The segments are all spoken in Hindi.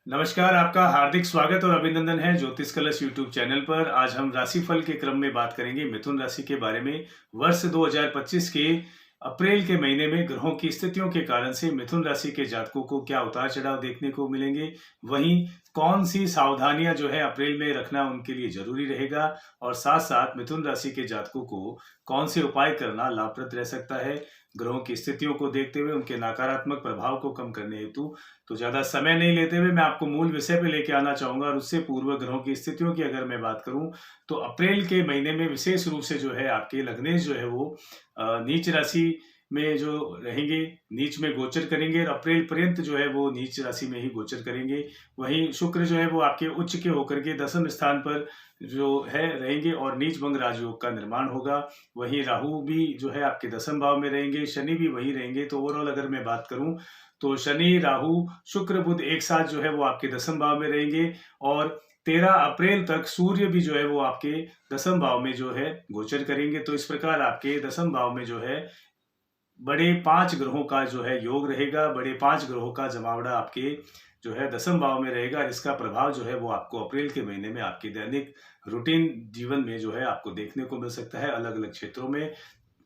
नमस्कार, आपका हार्दिक स्वागत और अभिनंदन है ज्योतिष कलश यूट्यूब चैनल पर। आज हम राशिफल के क्रम में बात करेंगे मिथुन राशि के बारे में। वर्ष 2025 के अप्रैल के महीने में ग्रहों की स्थितियों के कारण से मिथुन राशि के जातकों को क्या उतार चढ़ाव देखने को मिलेंगे, वहीं कौन सी सावधानियां जो है अप्रैल में रखना उनके लिए जरूरी रहेगा, और साथ साथ मिथुन राशि के जातकों को कौन से उपाय करना लाभप्रद रह सकता है ग्रहों की स्थितियों को देखते हुए उनके नकारात्मक प्रभाव को कम करने हेतु। तो ज्यादा समय नहीं लेते हुए मैं आपको मूल विषय पे लेके आना चाहूंगा, और उससे पूर्व ग्रहों की स्थितियों की अगर मैं बात करूं तो अप्रैल के महीने में विशेष रूप से जो है आपके लग्नेश जो है वो नीच राशि में जो रहेंगे, नीच में गोचर करेंगे और अप्रैल पर्यंत जो है वो नीच राशि में ही गोचर करेंगे। वहीं शुक्र जो है वो आपके उच्च के होकर के दसम स्थान पर जो है रहेंगे और नीच भंग राजयोग का निर्माण होगा। वहीं राहु भी जो है आपके दसम भाव में रहेंगे, शनि भी वहीं रहेंगे। तो ओवरऑल अगर मैं बात करूं तो शनि, राहु, शुक्र, बुध एक साथ जो है वो आपके दसम भाव में रहेंगे, और 13 अप्रैल तक सूर्य भी जो है वो आपके दसम भाव में जो है गोचर करेंगे। तो इस प्रकार आपके दसम भाव में जो है बड़े 5 ग्रहों का जो है योग रहेगा, बड़े 5 ग्रहों का जमावड़ा आपके जो है दसम भाव में रहेगा। इसका प्रभाव जो है वो आपको अप्रैल के महीने में आपके दैनिक रूटीन जीवन में जो है आपको देखने को मिल सकता है अलग अलग क्षेत्रों में।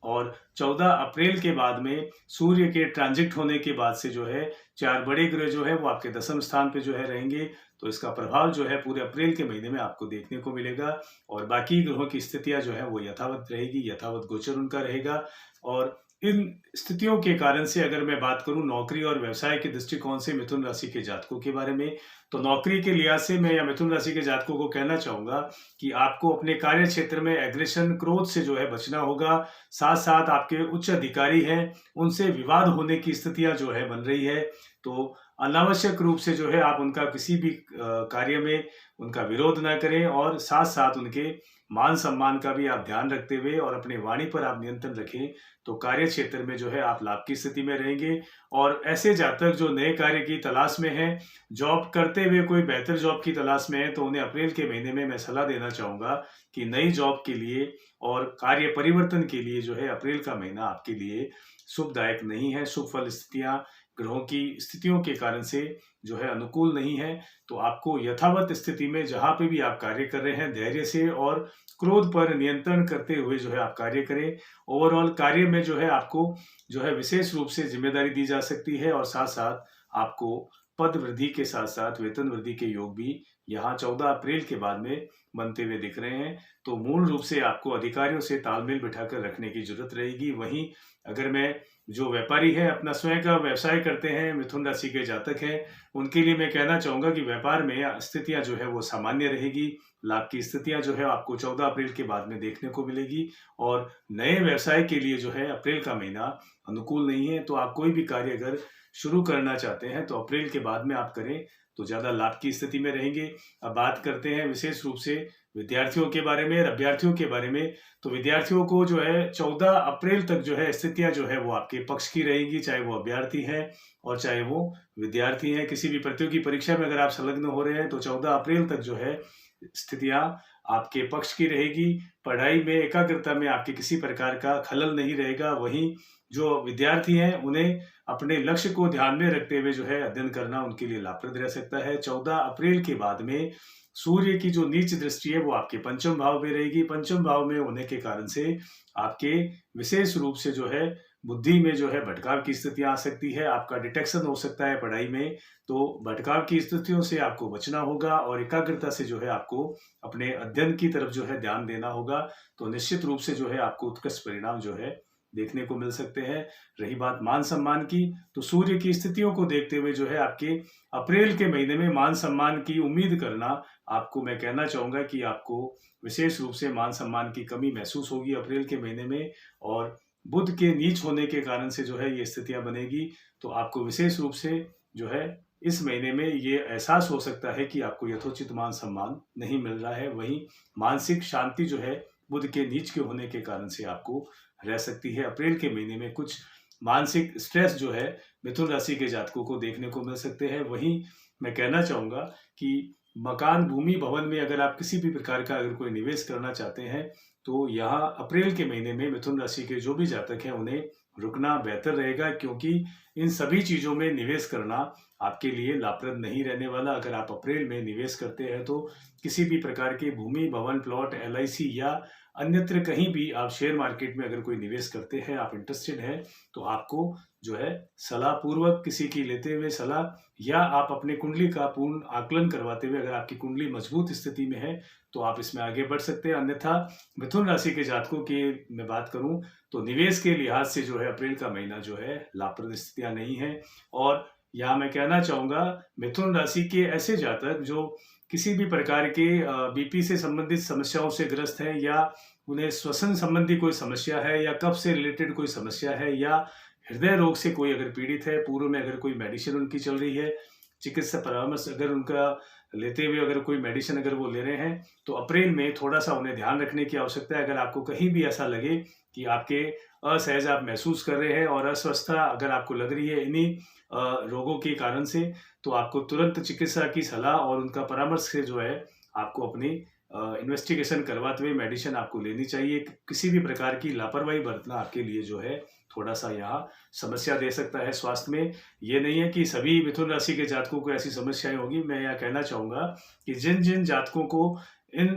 और 14 अप्रैल के बाद में सूर्य के ट्रांजिट होने के बाद से जो है 4 बड़े ग्रह जो है वो आपके दसम स्थान पे जो है रहेंगे। तो इसका प्रभाव जो है पूरे अप्रैल के महीने में आपको देखने को मिलेगा, और बाकी ग्रहों की स्थितियां जो है वो यथावत रहेगी, यथावत गोचर उनका रहेगा। और इन स्थितियों के कारण से अगर मैं बात करूं नौकरी और व्यवसाय के दृष्टिकोण से मिथुन राशि के जातकों के बारे में, तो नौकरी के लिहाज से मैं या मिथुन राशि के जातकों को कहना चाहूंगा कि आपको अपने कार्य क्षेत्र में एग्रेशन, क्रोध से जो है बचना होगा। साथ साथ आपके उच्च अधिकारी हैं, उनसे विवाद होने की स्थितियां जो है बन रही है। तो अनावश्यक रूप से जो है आप उनका किसी भी कार्य में उनका विरोध ना करें, और साथ साथ उनके मान सम्मान का भी आप ध्यान रखते हुए और अपने वाणी पर आप नियंत्रण रखें। तो कार्य क्षेत्र में जो है आप लाभ की स्थिति में रहेंगे। और ऐसे जातक जो नए कार्य की तलाश में हैं, जॉब करते हुए कोई बेहतर जॉब की तलाश में है, तो उन्हें अप्रैल के महीने में मैं सलाह देना चाहूंगा कि नई जॉब के लिए और कार्य परिवर्तन के लिए जो है अप्रैल का महीना आपके लिए शुभदायक नहीं है। शुभ फल स्थितियां ग्रहों की स्थितियों के कारण से जो है अनुकूल नहीं है। तो आपको यथावत स्थिति में जहां पे भी आप कार्य कर रहे हैं धैर्य से और क्रोध पर नियंत्रण करते हुए जो है आप कार्य करें। ओवरऑल कार्य में जो है आपको जो है विशेष रूप से जिम्मेदारी दी जा सकती है, और साथ साथ आपको पद वृद्धि के साथ साथ वेतन वृद्धि के योग भी यहाँ 14 अप्रैल के बाद में बनते हुए दिख रहे हैं। तो मूल रूप से आपको अधिकारियों से तालमेल बिठाकर रखने की जरूरत रहेगी। वहीं अगर मैं जो व्यापारी है, अपना स्वयं का व्यवसाय करते हैं, मिथुन राशि के जातक हैं, उनके लिए मैं कहना चाहूंगा कि व्यापार में स्थितियां जो है वो सामान्य रहेगी। लाभ की स्थितियां जो है आपको 14 अप्रैल के बाद में देखने को मिलेगी। और नए व्यवसाय के लिए जो है अप्रैल का महीना अनुकूल नहीं है। तो आप कोई भी कार्य अगर शुरू करना चाहते हैं तो अप्रैल के बाद में आप करें तो ज्यादा लाभ की स्थिति में रहेंगे। अब बात करते हैं विशेष रूप से विद्यार्थियों के बारे में और अभ्यर्थियों के बारे में। तो विद्यार्थियों को जो है 14 अप्रैल तक जो है स्थितियां जो है वो आपके पक्ष की रहेगी, चाहे वो अभ्यर्थी हैं और चाहे वो विद्यार्थी हैं। किसी भी प्रतियोगी परीक्षा में अगर आप संलग्न हो रहे हैं तो 14 अप्रैल तक जो है स्थितियां आपके पक्ष की रहेगी। पढ़ाई में, एकाग्रता में आपके किसी प्रकार का खलल नहीं रहेगा। वहीं जो विद्यार्थी हैं उन्हें अपने लक्ष्य को ध्यान में रखते हुए जो है अध्ययन करना उनके लिए लाभप्रद रह सकता है। 14 अप्रैल के बाद में सूर्य की जो नीच दृष्टि है वो आपके पंचम भाव में रहेगी। पंचम भाव में होने के कारण से आपके विशेष रूप से जो है बुद्धि में जो है भटकाव की स्थितियां आ सकती है। आपका डिटेक्शन हो सकता है पढ़ाई में। तो भटकाव की स्थितियों से आपको बचना होगा और एकाग्रता से जो है आपको अपने अध्ययन की तरफ जो है ध्यान देना होगा। तो निश्चित रूप से जो है आपको उत्कृष्ट परिणाम जो है देखने को मिल सकते हैं। रही बात मान सम्मान की, तो सूर्य की स्थितियों को देखते हुए जो है आपके अप्रैल के महीने में मान सम्मान की उम्मीद करना, आपको मैं कहना चाहूंगा कि आपको विशेष रूप से मान सम्मान की कमी महसूस होगी अप्रैल के महीने में। और बुध के नीच होने के कारण से जो है ये स्थितियां बनेगी। तो आपको विशेष रूप से जो है इस महीने में ये एहसास हो सकता है कि आपको यथोचित मान सम्मान नहीं मिल रहा है। वहीं मानसिक शांति जो है बुध के नीच के होने के कारण से आपको रह सकती है। अप्रैल के महीने में कुछ मानसिक स्ट्रेस जो है मिथुन राशि के जातकों को देखने को मिल सकते हैं। वहीं मैं कहना चाहूंगा कि मकान, भूमि, भवन में अगर आप किसी भी प्रकार का अगर कोई निवेश करना चाहते हैं तो यहाँ अप्रैल के महीने में मिथुन राशि के जो भी जातक हैं उन्हें रुकना बेहतर रहेगा, क्योंकि इन सभी चीज़ों में निवेश करना आपके लिए लाभप्रद नहीं रहने वाला। अगर आप अप्रैल में निवेश करते हैं तो किसी भी प्रकार के भूमि, भवन, प्लॉट, एलआईसी या अन्यत्र कहीं भी आप शेयर मार्केट में अगर कोई निवेश करते हैं, आप इंटरेस्टेड हैं, तो आपको जो है सलाह पूर्वक किसी की लेते हुए सलाह, या आप अपने कुंडली का पूर्ण आकलन करवाते हुए, अगर आपकी कुंडली मजबूत स्थिति में है तो आप इसमें आगे बढ़ सकते हैं। अन्यथा मिथुन राशि के जातकों की मैं बात करूं तो निवेश के लिहाज से जो है अप्रैल का महीना जो है लाभप्रद स्थितियां नहीं है। और यहाँ मैं कहना चाहूंगा मिथुन राशि के ऐसे जातक जो किसी भी प्रकार के बीपी से संबंधित समस्याओं से ग्रस्त हैं, या उन्हें श्वसन संबंधी कोई समस्या है, या कफ से रिलेटेड कोई समस्या है, या हृदय रोग से कोई अगर पीड़ित है, पूर्व में अगर कोई मेडिसिन उनकी चल रही है, चिकित्सा परामर्श अगर उनका लेते हुए अगर कोई मेडिसिन अगर वो ले रहे हैं, तो अप्रैल में थोड़ा सा उन्हें ध्यान रखने की आवश्यकता है। अगर आपको कहीं भी ऐसा लगे कि आपके असहज आप महसूस कर रहे हैं और अस्वस्थता अगर आपको लग रही है इन्हीं रोगों के कारण से, तो आपको तुरंत चिकित्सा की सलाह और उनका परामर्श से जो है आपको अपनी इन्वेस्टिगेशन करवाते हुए मेडिसिन आपको लेनी चाहिए। किसी भी प्रकार की लापरवाही बरतना आपके लिए जो है थोड़ा सा यहाँ समस्या दे सकता है स्वास्थ्य में। ये नहीं है कि सभी मिथुन राशि के जातकों को ऐसी समस्याएं होगी। मैं यह कहना चाहूंगा कि जिन जिन जातकों को इन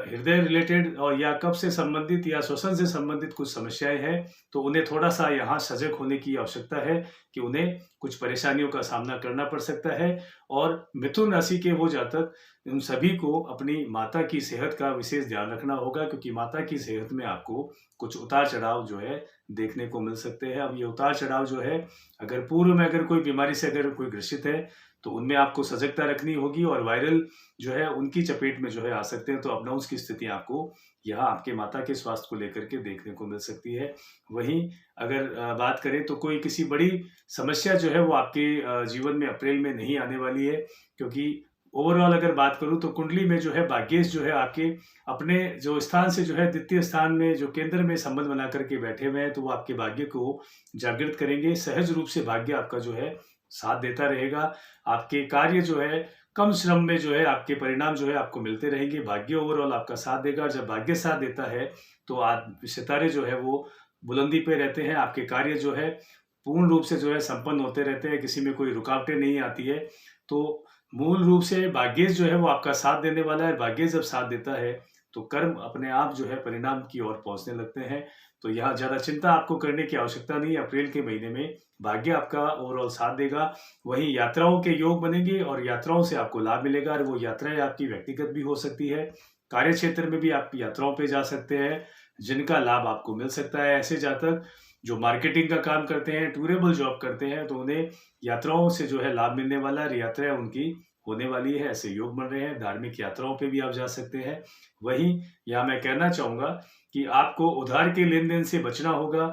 हृदय रिलेटेड और या कफ से संबंधित या श्वसन से संबंधित कुछ समस्याएं हैं, तो उन्हें थोड़ा सा यहाँ सजग होने की आवश्यकता है कि उन्हें कुछ परेशानियों का सामना करना पड़ सकता है। और मिथुन राशि के वो जातक, उन सभी को अपनी माता की सेहत का विशेष ध्यान रखना होगा, क्योंकि माता की सेहत में आपको कुछ उतार चढ़ाव जो है देखने को मिल सकते हैं। अब ये उतार चढ़ाव जो है, अगर पूर्व में अगर कोई बीमारी से अगर कोई ग्रसित है तो उनमें आपको सजगता रखनी होगी, और वायरल जो है उनकी चपेट में जो है आ सकते हैं, तो अपनाउंस की स्थिति आपको यहाँ आपके माता के स्वास्थ्य को लेकर के देखने को मिल सकती है। वहीं अगर बात करें तो कोई किसी बड़ी समस्या जो है वो आपके जीवन में अप्रैल में नहीं आने वाली है, क्योंकि ओवरऑल अगर बात करूं तो कुंडली में जो है भाग्येश जो है आपके अपने जो स्थान से जो है द्वितीय स्थान में जो केंद्र में संबंध बना करके बैठे हुए हैं, तो वो आपके भाग्य को जागृत करेंगे। सहज रूप से भाग्य आपका जो है साथ देता रहेगा। आपके कार्य जो है कम श्रम में जो है आपके परिणाम जो है आपको मिलते रहेंगे। भाग्य ओवरऑल आपका साथ देगा, और जब भाग्य साथ देता है तो आप सितारे जो है वो बुलंदी पे रहते हैं। आपके कार्य जो है पूर्ण रूप से जो है संपन्न होते रहते हैं, किसी में कोई रुकावटें नहीं आती है। तो मूल रूप से भाग्येश जो है वो आपका साथ देने वाला है। भाग्येश जब साथ देता है तो कर्म अपने आप जो है परिणाम की ओर पहुंचने लगते हैं। तो यहाँ ज्यादा चिंता आपको करने की आवश्यकता नहीं है। अप्रैल के महीने में भाग्य आपका ओवरऑल साथ देगा। वहीं यात्राओं के योग बनेंगे और यात्राओं से आपको लाभ मिलेगा, और वो यात्राएं आपकी व्यक्तिगत भी हो सकती है, कार्य क्षेत्र में भी आप यात्राओं पे जा सकते हैं, जिनका लाभ आपको मिल सकता है। ऐसे जातक जो मार्केटिंग का काम करते हैं, टूरेबल जॉब करते हैं, तो उन्हें यात्राओं से जो है लाभ मिलने वाला है, यात्राएं उनकी होने वाली है। ऐसे योग बन रहे हैं। धार्मिक यात्राओं पे भी आप जा सकते हैं। वहीं यहाँ मैं कहना चाहूंगा कि आपको उधार के लेन देन से बचना होगा,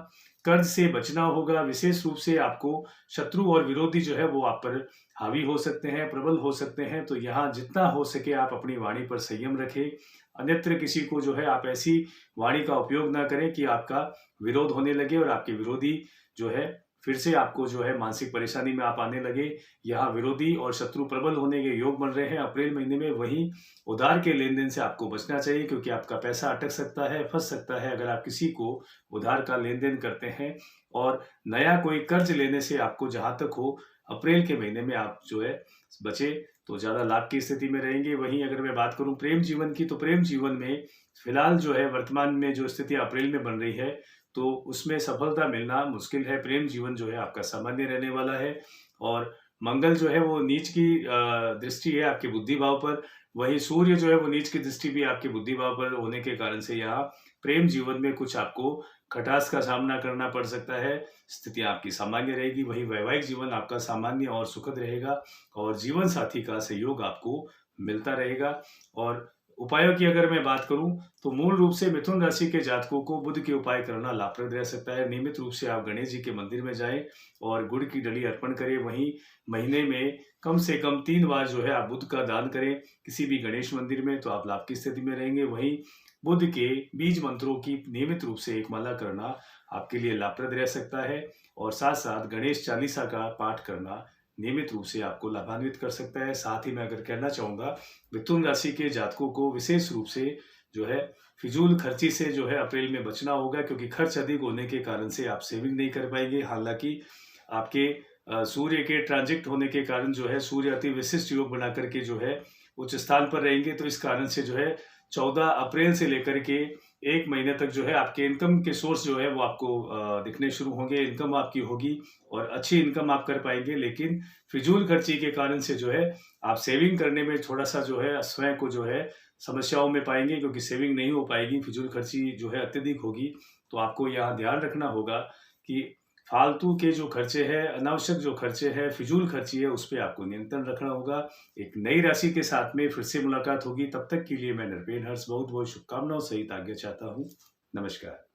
कर्ज से बचना होगा। विशेष रूप से आपको शत्रु और विरोधी जो है वो आप पर हावी हो सकते हैं, प्रबल हो सकते हैं। तो यहाँ जितना हो सके आप अपनी वाणी पर संयम रखें। अन्यत्र किसी को जो है आप ऐसी वाणी का उपयोग ना करें कि आपका विरोध होने लगे और आपके विरोधी जो है फिर से आपको जो है मानसिक परेशानी में आप आने लगे। यहाँ विरोधी और शत्रु प्रबल होने के योग बन रहे हैं अप्रैल महीने में। वहीं उधार के लेन देन से आपको बचना चाहिए, क्योंकि आपका पैसा अटक सकता है, फंस सकता है अगर आप किसी को उधार का लेन देन करते हैं। और नया कोई कर्ज लेने से आपको जहां तक हो अप्रैल के महीने में आप जो है बचे तो ज्यादा लाभ की स्थिति में रहेंगे। वहीं अगर मैं बात करूं प्रेम जीवन की, तो प्रेम जीवन में फिलहाल जो है वर्तमान में जो स्थिति अप्रैल में बन रही है, तो उसमें सफलता मिलना मुश्किल है। प्रेम जीवन जो है आपका सामान्य रहने वाला है, और मंगल जो है वो नीच की दृष्टि है आपके बुद्धि भाव पर। वही सूर्य जो है वो नीच की दृष्टि भी आपके बुद्धि भाव पर होने के कारण से यहाँ प्रेम जीवन में कुछ आपको खटास का सामना करना पड़ सकता है। स्थिति आपकी सामान्य रहेगी। वही वैवाहिक जीवन आपका सामान्य और सुखद रहेगा, और जीवन साथी का सहयोग आपको मिलता रहेगा। और उपायों की अगर मैं बात करूं तो मूल रूप से मिथुन राशि के जातकों को बुध के उपाय करना लाभप्रद रह सकता है। नियमित रूप से आप गणेश जी के मंदिर में जाएं और गुड़ की डली अर्पण करें। वहीं महीने में कम से कम 3 बार जो है आप बुध का दान करें किसी भी गणेश मंदिर में, तो आप लाभ की स्थिति में रहेंगे। वहीं बुध के बीज मंत्रों की नियमित रूप से एक माला करना आपके लिए लाभप्रद रह सकता है, और साथ साथ गणेश चालीसा का पाठ करना नियमित रूप से आपको लाभान्वित कर सकता है। साथ ही मैं अगर कहना चाहूंगा मिथुन राशि के जातकों को विशेष रूप से जो है फिजूल खर्ची से जो है अप्रैल में बचना होगा, क्योंकि खर्च अधिक होने के कारण से आप सेविंग नहीं कर पाएंगे। हालांकि आपके सूर्य के ट्रांजिट होने के कारण जो है सूर्य अति विशिष्ट योग बना करके जो है उच्च स्थान पर रहेंगे, तो इस कारण से जो है 14 अप्रैल से लेकर के 1 महीने तक जो है आपके इनकम के सोर्स जो है वो आपको दिखने शुरू होंगे, इनकम आपकी होगी और अच्छी इनकम आप कर पाएंगे। लेकिन फिजूल खर्ची के कारण से जो है आप सेविंग करने में थोड़ा सा जो है स्वयं को जो है समस्याओं में पाएंगे, क्योंकि सेविंग नहीं हो पाएगी, फिजूल खर्ची जो है अत्यधिक होगी। तो आपको यहाँ ध्यान रखना होगा कि फालतू के जो खर्चे हैं, अनावश्यक जो खर्चे हैं, फिजूल खर्ची है, उस पे आपको नियंत्रण रखना होगा। एक नई राशि के साथ में फिर से मुलाकात होगी, तब तक के लिए मैं नरपेन हर्ष बहुत बहुत शुभकामनाओं सहित आज्ञा चाहता हूँ। नमस्कार।